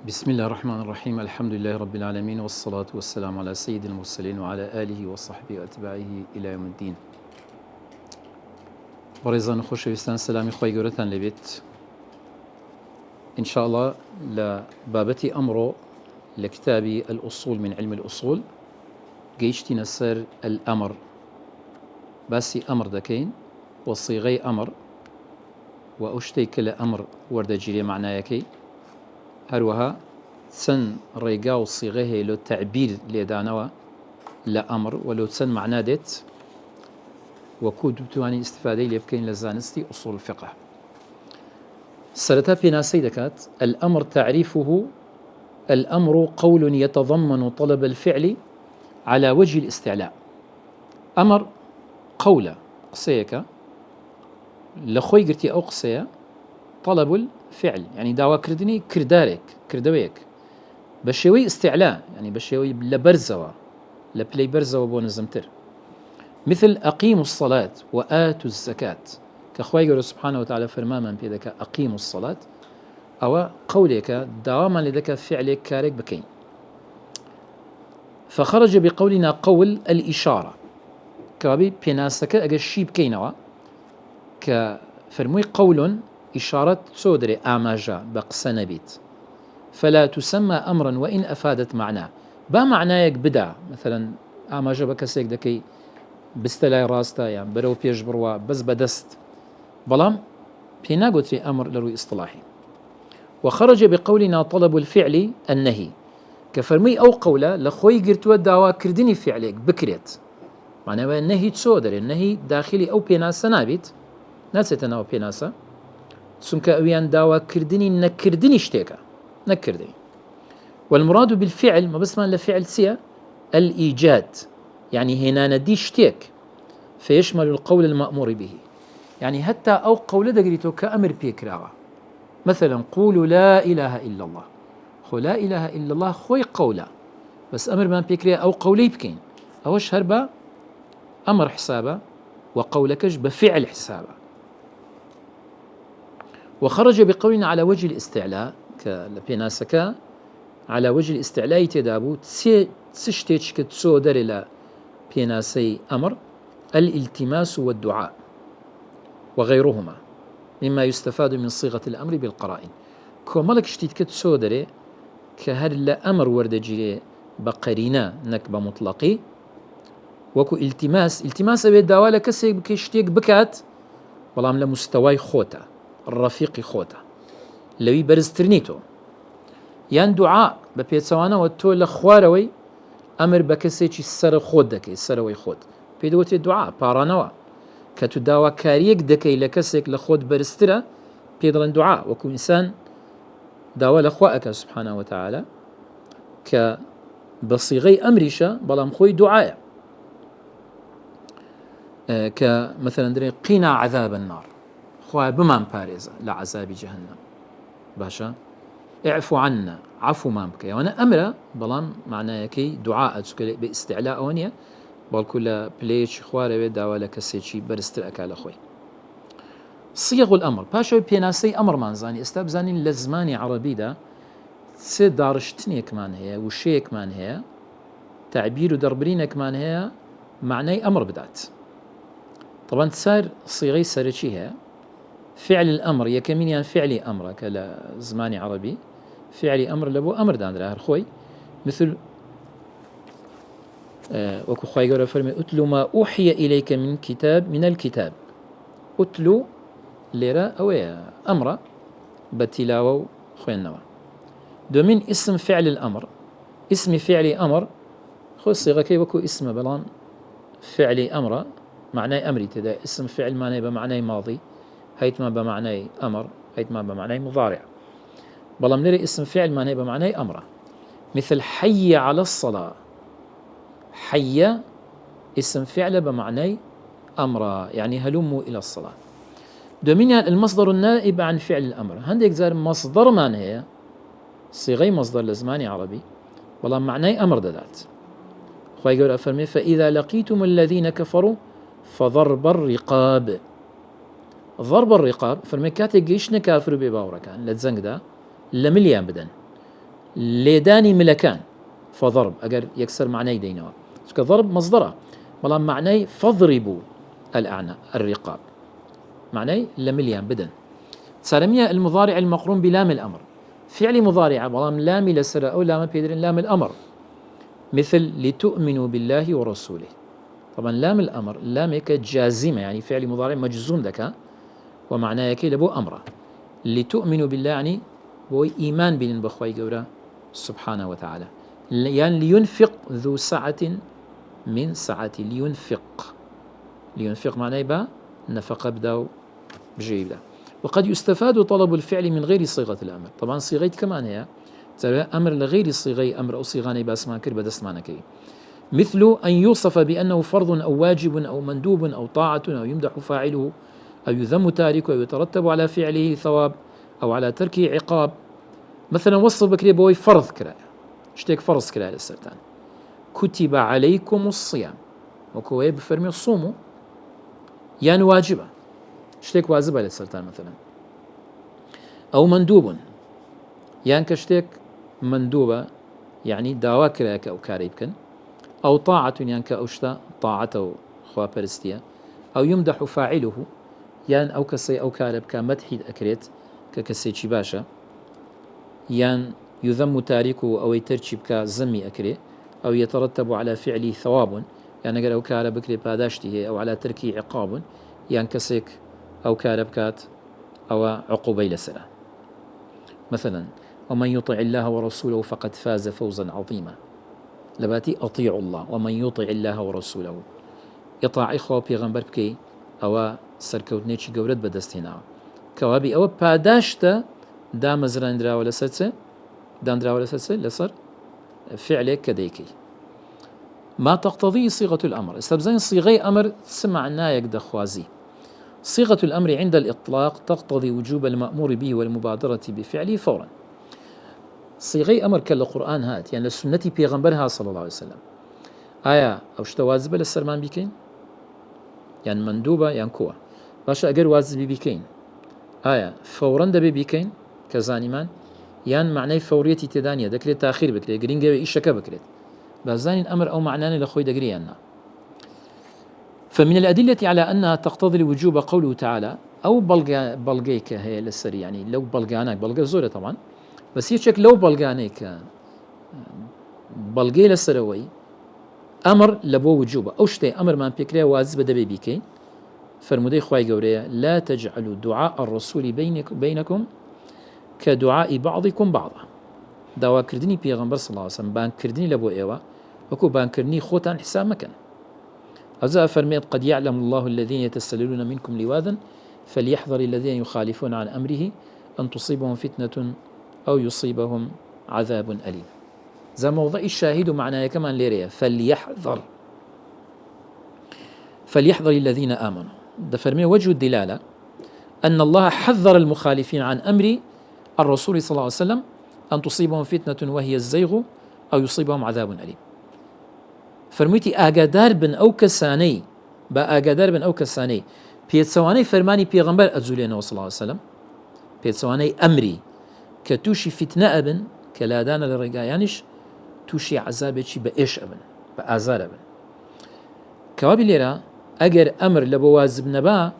بسم الله الرحمن الرحيم. الحمد لله رب العالمين، والصلاة والسلام على سيد المرسلين وعلى آله وصحبه وأتباعه إلى يوم الدين. بەڕێزان خۆشەویستان، سەلامی خۆی گەورەتان لەبێت. إن شاء الله لبابتي أمرو لكتابي الأصول من علم الأصول جيشتنا سر الأمر، باسي أمر دكين وصيغي أمر وأشتيك لأمر ورد جيري معنايكي هروها سن ريقا وصيغيه لو تعبير ليدانوا لأمر ولو سن معنادت وكود بتواني استفادة ليبكين لزانستي أصول الفقه. سرتا بنا سيدكات الأمر تعريفه: الأمر قول يتضمن طلب الفعل على وجه الاستعلاء. أمر قولة قصيك لخوي قرتي أو قصية طلب الفعل، يعني داوا كردني كردارك كردويك بشوي استعلاء، يعني بشوي لبرزوا لبلي برزوا بونزمتر، مثل أقيموا الصلاة وآتوا الزكاة، كأخوي قول سبحانه وتعالى فرماما بيدك أقيموا الصلاة أو قولك دواما لدك فعلك كارك بكين. فخرج بقولنا قول الإشارة كابي بيناسك أجشي بكينوا كفرموي قول إشارة سودري آماجا بقسنا بيت، فلا تسمى أمرا وإن أفادت معناه. با معنايك بدا مثلا آماجا بكسيك دكي بستلاي راستا يعني برو بيش بروا بس بدست بلام بينا قلت أمر لروي اصطلاحي. وخرج بقولنا طلب الفعل النهي كفرمي أو قولة لخوي قرتوا داوا كردني فعليك بكريت، معناه النهي تسودري النهي داخلي أو بيناسا نابت ناسيتنا أو بيناسا سنك أويان داوا كردني نكردني اشتيكا نكردني. والمراد بالفعل ما بس ما لفعل سيا الإيجاد، يعني هنا ندي اشتيك فيشمل القول المأمور به، يعني حتى أو قول دقريتو كأمر بيكراوا، مثلا قولوا لا إله إلا الله، خو لا إله إلا الله خوي قولا بس أمر ما بيكريا أو قولي بكين أوش هربا أمر حسابه وقولكش بفعل حسابه. وخرج بقولنا على وجه الاستعلاء كالبيناسكا على وجه الاستعلاء تدابو تسشتيش كتسو درلا بيناسي أمر الالتماس والدعاء وغيرهما مما يستفاد من صيغة الأمر بالقرائن. كومالك شتيت كتسو دري كهر لا أمر ورد جيري بقرينة نكبة مطلقي وكو التماس أبي الدوالة كسي بكشتيك بكات والله لمستواي خوتا الرفيق خوتا لوي برزترنيتو يان دعاء ببيتسوانا وتو لخواروي أمر بكسيتي السر خود دكي السروي خود بيدوتي الدعاء بارانوا كتو داوا كاريك دكي لكسيك لخود برسترا بيدرن دعاء وكو إنسان داوا لخواك سبحانه وتعالى كبصيغي أمريشا بلام خوي دعاء كمثلا دري قنا عذاب النار خواه بمان باريزا لعذاب جهنم باشا اعفو عنا عفو ما بكي وانا امره بلان معناه كي دعاء باستعلاء اونيا بالكل بليش خواره داوا كسيتشي برستر اكل اخوي. صيغ الامر باشا بيناسي امر مانزاني استبزاني لزماني عربي دا سي دارشتني كمان هي وشي كمان هي تعبير دربرين كمان هي معناه امر بدات. طبعا صار صيغي سرتشي هي فعل الأمر يكمين فعلي أمر كلا زماني عربي فعلي أمر لبو أمر داندرا خوي مثل وكو خوي قرأ فرمي أتلو ما أوحي إليك من كتاب من الكتاب. أتلو ليرا أو أمر بتلاوة خوي النوا دومين اسم فعل الأمر اسم فعلي أمر خو صيغة كي وكو اسم بلان فعلي أمر معناه أمري تدا اسم فعل معناه بمعنى ماضي هيت ما بمعنى أمر هيت ما بمعنى مضارع بلام نري اسم فعل معناه بمعنى أمر مثل حي على الصلاة حي اسم فعل بمعنى أمر يعني هلموا إلى الصلاة. دومينيا المصدر النائب عن فعل الأمر هنديك زار مصدر من هي صيغي مصدر لزماني عربي بلام معنى أمر دلات خوي يقول أفرمي فإذا لقيتم الذين كفروا فضرب الرقاب. ضرب الرقاب فرمي كاتي جيش نكافر بباوركان لتزنق دا لمليان بدن لێدانی ملەکان فضرب ئەگەر یەکسەر معنای دەینەوە چونکە ضرب مصدرە بەڵام معنای فضربوا الرقاب معنای لە ملیان بدەن. سارمية المضارع المقرون بلام الأمر فعل مضارع بلام لامي لسر أو لام بيدر لام الأمر مثل لتؤمنوا بالله ورسوله. طبعا لام الأمر لامك جازمة يعني فعل مضارع مجزوم ذكاء ومعناه كي لبو أمره. لتؤمنوا بالله يعني هو إيمان بين بخواي جورا سبحانه وتعالى يعني لينفق ذو سعة من سعته لينفق معناه با نفق بدأ بجيب ده. وقد يستفاد طلب الفعل من غير صيغة الأمر. طبعا صيغة كمان هي أمر لغير صيغة أمر أو صيغة بس ما كرب دسمانك مثل أن يوصف بأنه فرض أو واجب أو مندوب أو طاعة أو يمدح فاعله أو يذم تاركه أو يترتب على فعله ثواب أو على تركه عقاب. مثلا وصف بكري بوي فرض كراء اشتيك فرض كراء للسرطان كتب عليكم الصيام وكوي بفرمي الصوم يعني واجبة اشتيك واجبة للسرطان مثلا أو مندوب يعني كشتيك مندوبة يعني داوا كراك أو كاريبكن أو طاعة يعني كأوشتا طاعته خوا برستيا أو يمدح فاعله يعني أو كسي أو كارب كمدحي أكريت ككسي باشا يعني يذم تاركه أو يترشب كزمي أكري أو يترتب على فعله ثواب يعني قال أو كارب أكري باداشته أو على تركه عقاب يعني كسيك أو كارب كات أو عقوبة لسلا. مثلا ومن يطع الله ورسوله فقد فاز فوزا عظيما لباتي أطيع الله ومن يطع الله ورسوله يطاع إخوة بيغمبر بكي أو سركوتنيشي قورت بدستينا كوابي أو باداشتا دام زراندرا ولا سرسة داندرا ولا سرسة لصر فعلك كديكي ما تقتضيه صيغة الأمر. استبزين صيغي أمر سمعنا يقد خوازي. صيغة الأمر عند الإطلاق تقتضي وجوب المأمور به والمبادرة بفعله فورا. صيغي أمر كالقرآن هات يعني لسنة بيغمبرها صلى الله عليه وسلم آية أو شتوازبة للسرمان بيكين يعني مندوبة يعني كوة باشا أقر وازبي بيكين آية فورا دبي بيكين كزانيمان يعني معنى فوريتي تدانية دكريت تأخير بكريت قرين قوي إيش شكا بكريت بازاني الأمر أو معناني لخوي دقريانا. فمن الأدلة على أنها تقتضي الوجوب قوله تعالى أو بلغيك هي للسري يعني لو بلغانك بلغ زورة طبعا بس يشك لو بلغانك بلغي للسروي أمر لبو وجوب أو شتي أمر ما بيكري واجب دبي بيكين فرمودي خواي قوريا لا تجعلوا دعاء الرسول بينكم كدعاء بعضكم بعضا. دعوة كردني بيغمبر صلى الله عليه وسلم بان كردني لبو إيوا وكو بان كردني خوتان حساب مكان. أزا فرميت قد يعلم الله الذين يتسللون منكم لواذا فليحذر الذين يخالفون عن أمره أن تصيبهم فتنة أو يصيبهم عذاب أليم. ذا موضع الشاهد معناه كمان ليريا فليحذر الذين آمنوا. ده فرمي وجه الدلالة أن الله حذر المخالفين عن أمر الرسول صلى الله عليه وسلم أن تصيبهم فتنة وهي الزيغ أو يصيبهم عذاب أليم. فرميتي آقادار بن أو كساني بآقادار بن أو كساني بيتسواني فرماني بيغمبر أزولينا صلى الله عليه وسلم بيتسواني أمري كتوشي فتنة أبن كلادانا لرقايانش توشي عذابك بإيش أبن بآزار أبن كوابي ليرا أجر أمر لبوازب نبا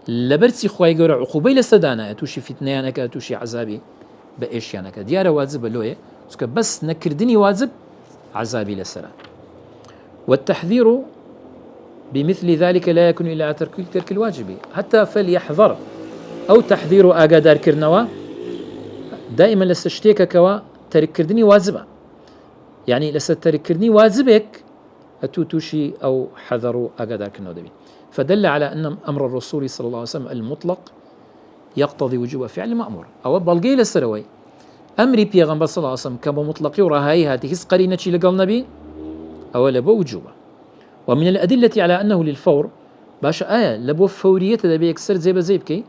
لبرسي خواهي قورا عقوبي لستدانا توشي فتنة يانك توشي عذابي بإيش يانك ديارة واجب لوية بس نكردني واجب عذابي لسرا. والتحذير بمثل ذلك لا يكون إلا ترك الواجب حتى فليحذر أو تحذير آقادار كرنوا دائما لستشتيك كوا ترك كردني واجبة يعني لسترك كردني واجبك أتوتوشي أو حذروا آقادار كرنوا دبي. فدل على أن أمر الرسول صلى الله عليه وسلم المطلق يقتضي وجوب فعل مأمور أو بلغي للسروي أمري بيغمبر صلى الله عليه وسلم كما مطلقي ورهاي هاته قرينة لقل نبي أو لبو وجوبه. ومن الأدلة على أنه للفور باشا آية لبو فورية دبي يكسر زي بكي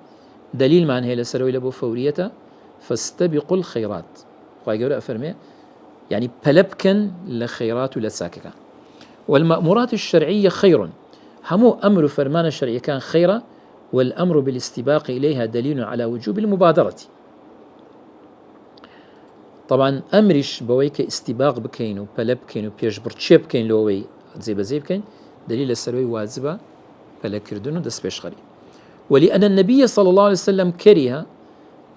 دليل معنى هي لسروي لبو فورية فاستبقوا الخيرات خواهي قولة أفرمي يعني بلبكن لخيرات لساككا. والمأمورات الشرعية خير همو أمر فرمان الشرعي كان خيرا والأمر بالاستباق إليها دليل على وجوب المبادرة. طبعا أمرش بويك استباق بكين وبلب بكين وبيجبر تشيب بكين لوي زي بكين دليل السروي واجبة بلا كردون ودس بيشغري. ولأن النبي صلى الله عليه وسلم كره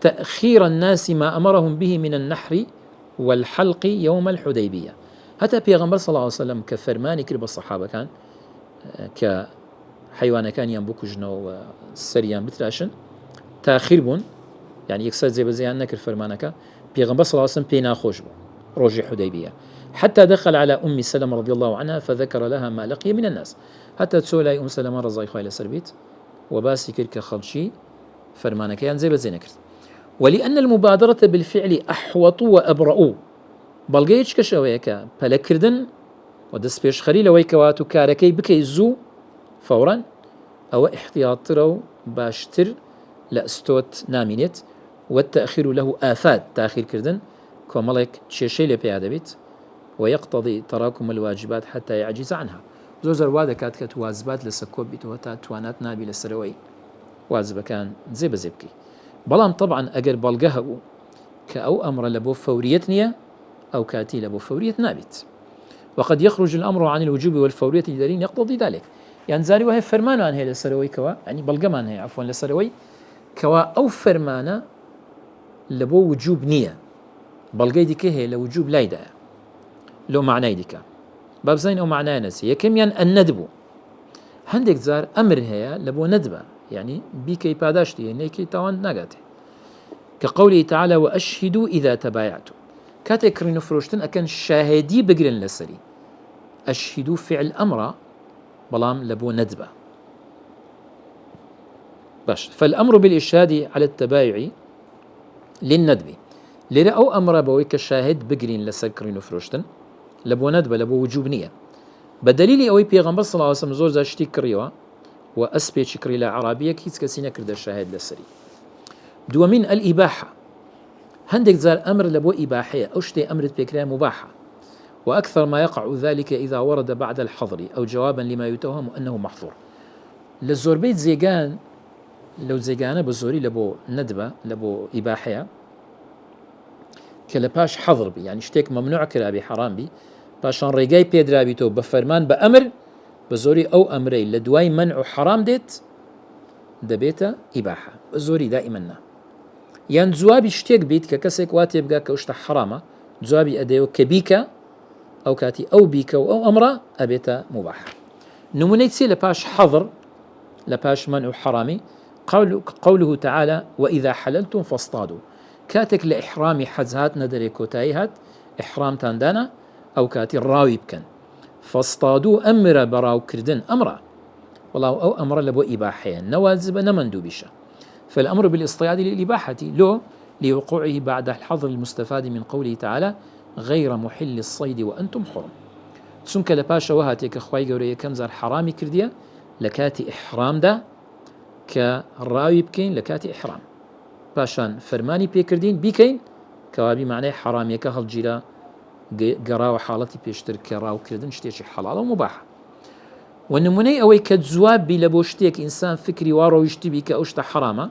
تأخير الناس ما أمرهم به من النحر والحلق يوم الحديبية. حتى بيغمبر صلى الله عليه وسلم كفرماني كرب الصحابة كان كحيوان كان ينبوك جنو سريان بتراشن تأخير بون يعني يكسر زي بزيان نكر فرمانك بيغمبر صلى الله عليه وسلم بينا خوش بو روجي حديبية حتى دخل على أم سلمة رضي الله عنها فذكر لها ما لقي من الناس حتى تسولي أم سلمة رضي الله عنها سربيت وباسي كرك خلشي فرمانك يعني زي بزي نكر. ولأن المبادرة بالفعل أحوط وأبرأ بلغيش كشويك بلا كردن ودس بيش خليل ويكواتو كاركي بكي زو فورا أو احتياط رو باشتر لأستوت نامينيت والتأخير له آفات تأخير كردن كومالك تشيشي لبيادة بيت ويقتضي تراكم الواجبات حتى يعجز عنها. زوزر وادا كاتكت واجبات لسكوب بيتو هتا توانات نابي لسروي واجب كان زي بزيبكي بلام طبعا أجر بلغها كأو أمر لبو فوريتنيا أو كاتي لبو فورية نابت. وقد يخرج الأمر عن الوجوب والفورية لدليل يقتضي ذلك. يعني زاري وهي فرمان عن هي لسروي كوا يعني بلغمان هي عفوا لسروي كوا أو فرمانة لبو وجوب نية بلغي ديك هي لوجوب لايدا لو معنى ديك باب زين أو معنى نسي يكم يعني الندبو هندك زار أمر هي لبو ندبة يعني بيكي باداشتي يعني كي تاوان ناقاته كقوله تعالى وأشهدوا إذا تبايعتم كاتك رينو فروشتن أكن شاهدي بقرن لسري أشهدوا فعل أمر بلام لبو ندبة باش فالأمر بالإشهاد على التبايع للندب لرا أو أمر بويك الشاهد بقرين لسكرين فروشتن لبو ندبة لبو وجوب نية بدليل أوي بيغمبر صلى الله عليه وسلم زور زاشتي كريوا وأسبي شكري لا عربية كيس كسينا كرد الشاهد لسري دو من الإباحة هندك زار أمر لبو إباحية أو شتي أمر بكرا مباحة وأكثر ما يقع ذلك إذا ورد بعد الحظر أو جوابا لما يتوهم أنه محظور للزور بيت زيغان لو زيغانا بزوري لبو ندبة لبو إباحية كلباش حظر بي يعني شتيك ممنوع كرابي حرام بي باشان ريقاي بيدرابيتو بفرمان بأمر بزوري أو أمري لدواي منع حرام ديت دبيتا إباحة بزوري دائما يعني زوابي شتيك بيت ككسك واتي بقى كوشتا حرامة زوابي أديو كبيكا أو كاتي أو بيكا أو أمرا أبيتا مباحة نمونيتسي لباش حظر لباش منع حرامي قوله تعالى وإذا حللتم فاصطادوا كاتك لإحرامي حزهات ندري كوتايهات إحرام تاندانا أو كاتي الراوي بكن فاصطادوا أمر براو كردن أمرا والله أو أمر لبو إباحيا نوازب نمندوبشا فالأمر بالاصطياد للإباحة لو لوقوعه بعد الحظر المستفاد من قوله تعالى غير محل الصيد وأنتم حرم سنك لباشا وهاتيك أخواي قوري كم زار حرامي كرديا لكاتي إحرام دا كراوي بكين لكاتي إحرام باشان فرماني بيكردين بيكين كوابي معناه حرامي كهل جيرا قراو حالتي بيشتر كراو كردن شتيشي حلال ومباح والنموني أوي كتزواب بلبوشتيك إنسان فكري وارو يشتبي كأوشت حرامة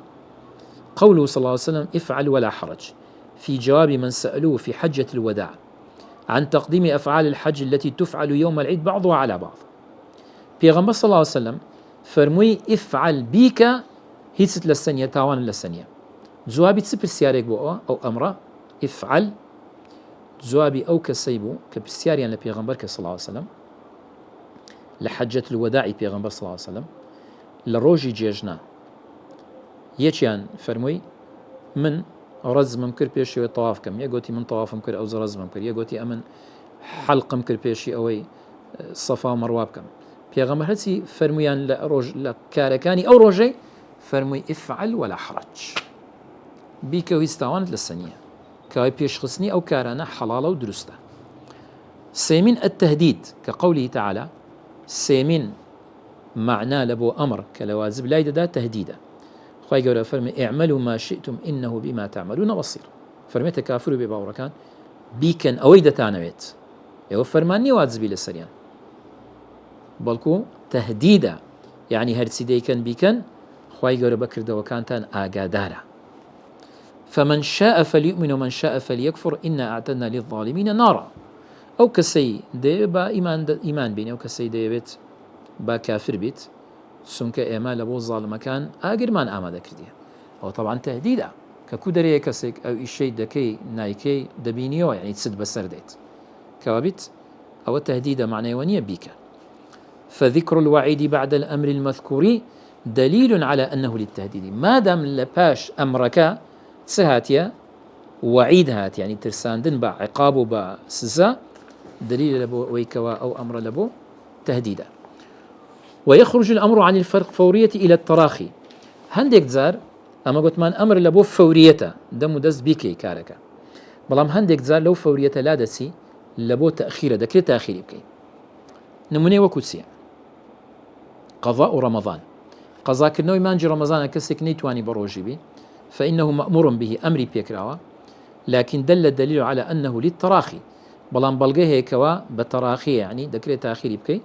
قوله صلى الله عليه وسلم افعل ولا حرج في جواب من سألوه في حجة الوداع عن تقديم أفعال الحج التي تفعل يوم العيد بعضها على بعض بيغمبر صلى الله عليه وسلم فرموي افعل بيك هيست للسنية تاوان للسنية جوابي تسبر سياريك بو أو أمره افعل جوابي أو كسيبو كبسياريان لبيغمبر صلى الله عليه وسلم لحجة الوداع بيغمبر صلى الله عليه وسلم لروجي جيجنا يچيان فرموي من رزمم كر بيشي طواف كم يقوتي من طوافم كر أو زرزمم كر يقوتي أمن حلقم كر بيشي أوي صفا ومرواب كم بيغمبر هسي فرمويان لروج لكاركاني أو روجي فرموي افعل ولا حرج بيك ويستوانت للسنية كاي بيش خصني أو كارنا حلالة ودرسته سيمين التهديد كقوله تعالى سيمين معناه لبو أمر كلوازب لا يددا تهديدا خواهي قولا فرمي اعملوا ما شئتم إنه بما تعملون بصير فرمي تكافروا بباوركان بيكن أويدا تانويت يو فرماني وازبي للسريان بلكو تهديدا يعني هرسي ديكن بيكن خواهي قولا بكر دوكانتان آقادارا فمن شاء فليؤمن ومن شاء فليكفر إنا أعتدنا للظالمين نارا. أو كسي دي با إيمان بين أو كسي دي بيت با كافر بيت سنك إيمان لبو الظالم كان آقر من آماده كردية. أو طبعا تهديدا ككودري كسيك أو إشي دكي نايكي دبينيو يعني تسد بسر ديت كوابت أو التهديد معنى ونية بيك. فذكر الوعيد بعد الأمر المذكور دليل على أنه للتهديد ما دام لباش أمرك سهاتيا وعيد هات يعني ترساندن با عقاب با سزا دليل لبو ويكوا أو أمر لبو تهديدا. ويخرج الأمر عن الفرق فورية إلى التراخي. هندك زار أما قلت من أمر لبو فوريته دم دز بيكي كاركا بلام هندك زار لو فورية لا دسي لبو تأخير دكري تأخير بكي. نموني وكوتسيا قضاء رمضان قضاء كرنوي مانجي رمضان كسك نيتواني بروجي بي فإنه مأمور به أمري بيكراوا لكن دل الدليل على أنه للتراخي بلان بلغيه كوا بتراخي يعني دكري تأخير بكي.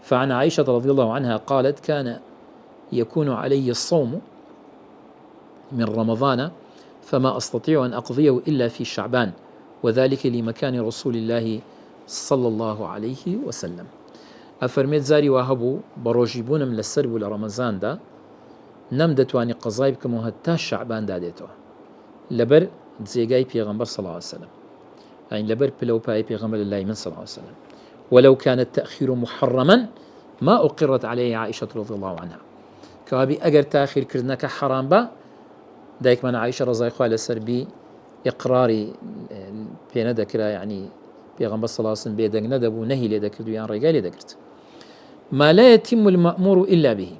فعن عائشة رضي الله عنها قالت كان يكون علي الصوم من رمضان فما أستطيع أن أقضيه إلا في شعبان وذلك لمكان رسول الله صلى الله عليه وسلم. أفرميت زاري وهبو بروجيبون من السرب لرمضان دا نم دتواني قضايب كمهتا شعبان داديتو لبر زيغاي بيغمبر صلى الله عليه وسلم يعني لبر بلو باي بيغمبر الله من صلى الله عليه وسلم. ولو كان التأخير محرما ما أقرت عليه عائشة رضي الله عنها كوابي أجر تأخير كرنك حرام با دايك من عائشة رضي الله عنها سربي إقراري بين ذكرى يعني بيغمبر صلى الله عليه وسلم بيدق ندب ونهي لذكر دويان رجال ذكرت ما لا يتم المأمور إلا به.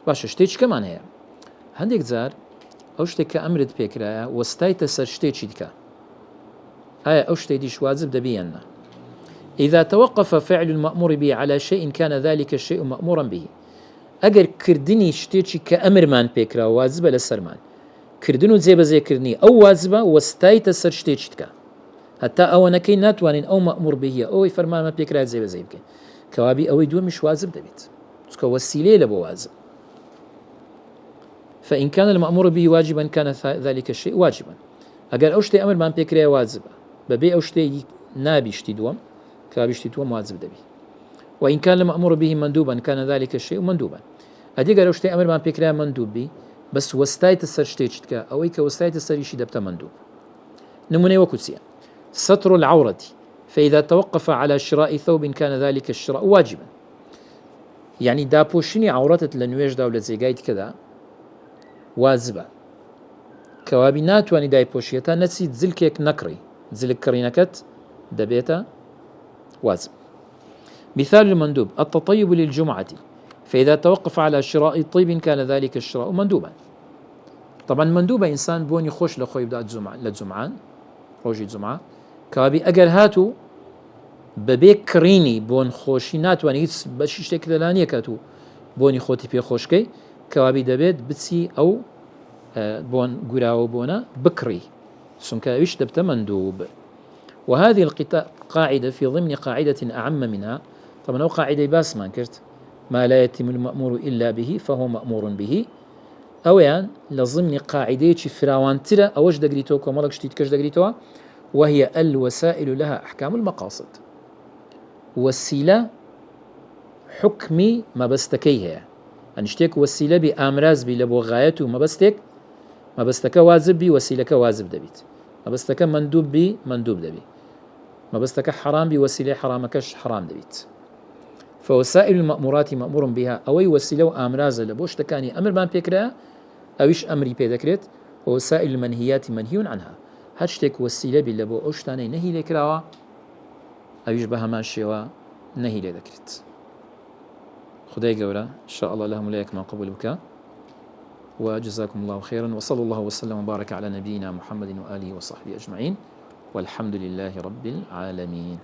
باش اشتيش كمان هي هنديك زار أوشتك كأمرت بيكرايا وستايت سر شتيش ديكا هاي أوشتي ديش واجب دبينا إذا توقف فعل المأمور به على شيء كان ذلك الشيء مأمورا به. أجر كردني شتيش كأمر مان بيكرا واجب للسرمان كردنو زي بزي كرني أو واجبة وستايت سر شتيش ديكا حتى أو نكين ناتوانين أو مأمور به أو يفرمان ما بيكرا زي بزي بكي كوابي أو يدور مش واجب دبيت تسكو وسيلة لبو واجب. فإن كان المأمور به واجبا كان ذلك الشيء واجبا. أجر أوشتي أمر من بيكرا واجبة ببي أوشتي نابيشتي دوم كابيشتي دوم واجب دبي. وإن كان المأمور به مندوبا كان ذلك الشيء مندوبا. أديك أوشتي أمر من بيكرا مندوب بي بس وستايت السرشتيشتك أو إيك وستايت السريشي دبتا مندوب. نموني وكتسيا ستر العورة فإذا توقف على شراء ثوب كان ذلك الشراء واجبا. يعني دابوشني عورتت لنويج دولة زيقايت كذا واجبة كوابي ناتواني داي بوشيتا نسيت زلكيك نكري زلك كرينكت دبيتا واجب. مثال المندوب التطيب للجمعة فإذا توقف على شراء طيب كان ذلك الشراء مندوبا. طبعا مندوبة إنسان بوني خوش لخوي بدأت للجمعان روجي الجمعة كوابي أجر هاتو ببيك كريني بون خوشي ناتواني هيتس بشيشتك لانية كاتو بوني خوتي بي خوشكي كوابي دبيت بتسي أو بون قراو بونا بكري سنكاويش دبت مندوب. وهذه القاعدة في ضمن قاعدة أعم منها. طبعا هو قاعدة باس ما انكرت ما لا يتم المأمور إلا به فهو مأمور به أو يعني لضمن قاعدة فراوان ترى أوش دقريتوك ومالك شتيتكش دقريتوها وهي الوسائل لها أحكام المقاصد. وسيلة حكمي ما بستكيها أنشتك وسيلة بأمراز بلبو غايته ما بستك واجب بي وسيلك واجب دبيت ما بستك مندوب بي مندوب دبي ما بستك حرام بي وسيلة حرامكش حرام دبيت. فوسائل المأمورات مأمور بها أوي وسيلة وأمراز لبوش تكاني أمر بان بيكرا أويش أمري بيدكرت. ووسائل المنهيات منهي عنها هشتك وسيلة بلبو أوشتاني نهي لكراوا أويش بها ما شوا نهي لذكرت. خداي قولا إن شاء الله لهم ليك ما قبل بك وجزاكم الله خيرا وصلى الله وسلم وبارك على نبينا محمد وآله وصحبه أجمعين والحمد لله رب العالمين.